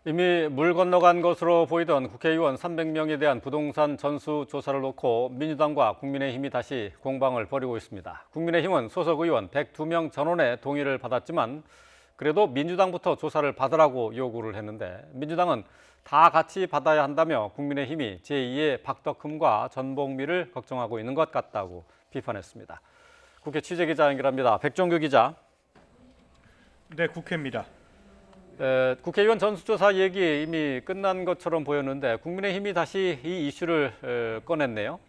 이미 물 건너간 것으로 보이던 국회의원 300명에 대한 부동산 전수조사를 놓고 민주당과 국민의힘이 다시 공방을 벌이고 있습니다. 국민의힘은 소속 의원 102명 전원의 동의를 받았지만 그래도 민주당부터 조사를 받으라고 요구를 했는데 민주당은 다 같이 받아야 한다며 국민의힘이 제2의 박덕흠과 전복미를 걱정하고 있는 것 같다고 비판했습니다. 국회 취재기자 연결합니다. 백종규 기자. 네, 국회입니다. 국회의원 전수조사 얘기 이미 끝난 것처럼 보였는데 국민의힘이 다시 이 이슈를 꺼냈네요.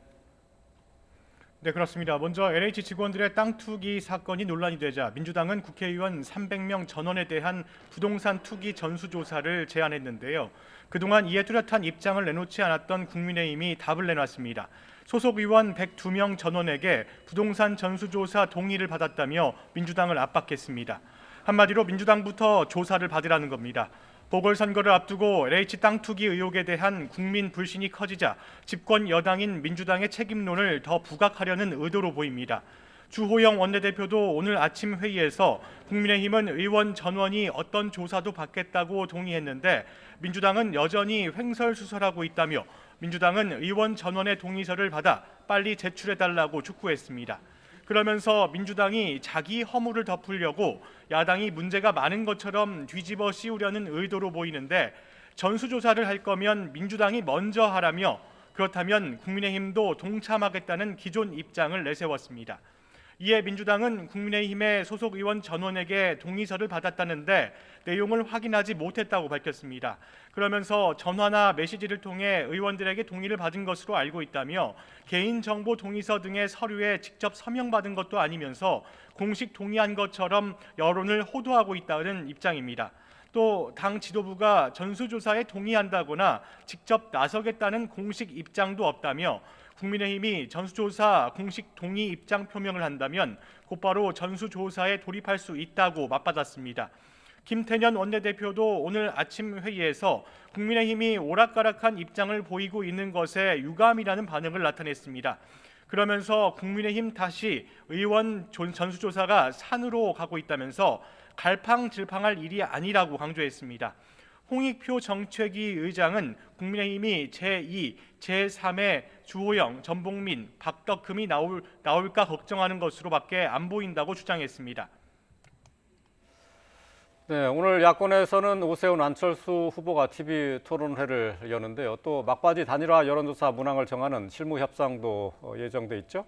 네, 그렇습니다. 먼저 LH 직원들의 땅 투기 사건이 논란이 되자 민주당은 국회의원 300명 전원에 대한 부동산 투기 전수조사를 제안했는데요. 그동안 이에 뚜렷한 입장을 내놓지 않았던 국민의힘이 답을 내놨습니다. 소속 의원 102명 전원에게 부동산 전수조사 동의를 받았다며 민주당을 압박했습니다. 한마디로 민주당부터 조사를 받으라는 겁니다. 보궐선거를 앞두고 LH 땅 투기 의혹에 대한 국민 불신이 커지자 집권 여당인 민주당의 책임론을 더 부각하려는 의도로 보입니다. 주호영 원내대표도 오늘 아침 회의에서 국민의힘은 의원 전원이 어떤 조사도 받겠다고 동의했는데 민주당은 여전히 횡설수설하고 있다며 민주당은 의원 전원의 동의서를 받아 빨리 제출해달라고 촉구했습니다. 그러면서 민주당이 자기 허물을 덮으려고 야당이 문제가 많은 것처럼 뒤집어 씌우려는 의도로 보이는데 전수조사를 할 거면 민주당이 먼저 하라며 그렇다면 국민의힘도 동참하겠다는 기존 입장을 내세웠습니다. 이에 민주당은 국민의힘의 소속 의원 전원에게 동의서를 받았다는데 내용을 확인하지 못했다고 밝혔습니다. 그러면서 전화나 메시지를 통해 의원들에게 동의를 받은 것으로 알고 있다며 개인정보 동의서 등의 서류에 직접 서명받은 것도 아니면서 공식 동의한 것처럼 여론을 호도하고 있다는 입장입니다. 또 당 지도부가 전수조사에 동의한다거나 직접 나서겠다는 공식 입장도 없다며 국민의힘이 전수조사 공식 동의 입장 표명을 한다면 곧바로 전수조사에 돌입할 수 있다고 맞받았습니다. 김태년 원내대표도 오늘 아침 회의에서 국민의힘이 오락가락한 입장을 보이고 있는 것에 유감이라는 반응을 나타냈습니다. 그러면서 국민의힘 다시 의원 전수조사가 산으로 가고 있다면서 갈팡질팡할 일이 아니라고 강조했습니다. 홍익표 정책위 의장은 국민의힘이 제2, 제3의 주호영, 전복민, 박덕흠이 나올까 걱정하는 것으로밖에 안 보인다고 주장했습니다. 네, 오늘 야권에서는 오세훈, 안철수 후보가 TV 토론회를 여는데요. 또 막바지 단일화 여론조사 문항을 정하는 실무협상도 예정돼 있죠?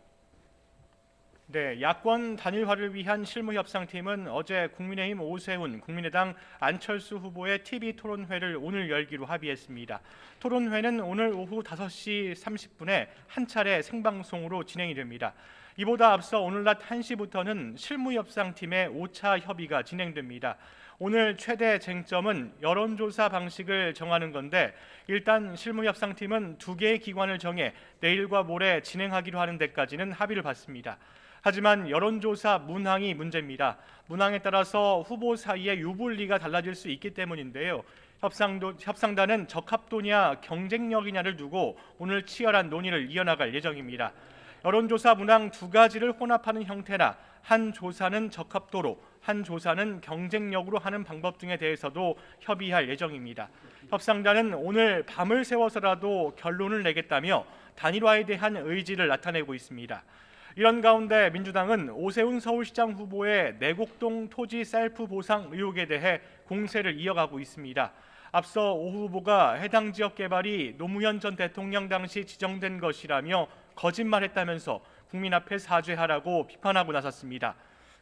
네, 야권 단일화를 위한 실무협상팀은 어제 국민의힘 오세훈, 국민의당 안철수 후보의 TV 토론회를 오늘 열기로 합의했습니다. 토론회는 오늘 오후 5시 30분에 한 차례 생방송으로 진행이 됩니다. 이보다 앞서 오늘 낮 1시부터는 실무협상팀의 5차 협의가 진행됩니다. 오늘 최대 쟁점은 여론조사 방식을 정하는 건데 일단 실무협상팀은 2개의 기관을 정해 내일과 모레 진행하기로 하는 데까지는 합의를 봤습니다. 하지만 여론조사 문항이 문제입니다. 문항에 따라서 후보 사이의 유불리가 달라질 수 있기 때문인데요. 협상단은 적합도냐 경쟁력이냐를 두고 오늘 치열한 논의를 이어나갈 예정입니다. 여론조사 문항 2가지를 혼합하는 형태나 한 조사는 적합도로, 한 조사는 경쟁력으로 하는 방법 등에 대해서도 협의할 예정입니다. 협상단은 오늘 밤을 새워서라도 결론을 내겠다며 단일화에 대한 의지를 나타내고 있습니다. 이런 가운데 민주당은 오세훈 서울시장 후보의 내곡동 토지 셀프 보상 의혹에 대해 공세를 이어가고 있습니다. 앞서 오 후보가 해당 지역 개발이 노무현 전 대통령 당시 지정된 것이라며 거짓말했다면서 국민 앞에 사죄하라고 비판하고 나섰습니다.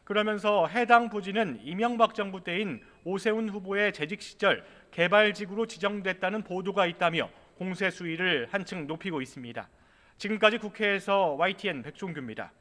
그러면서 해당 부지는 이명박 정부 때인 오세훈 후보의 재직 시절 개발지구로 지정됐다는 보도가 있다며 공세 수위를 한층 높이고 있습니다. 지금까지 국회에서 YTN 백종규입니다.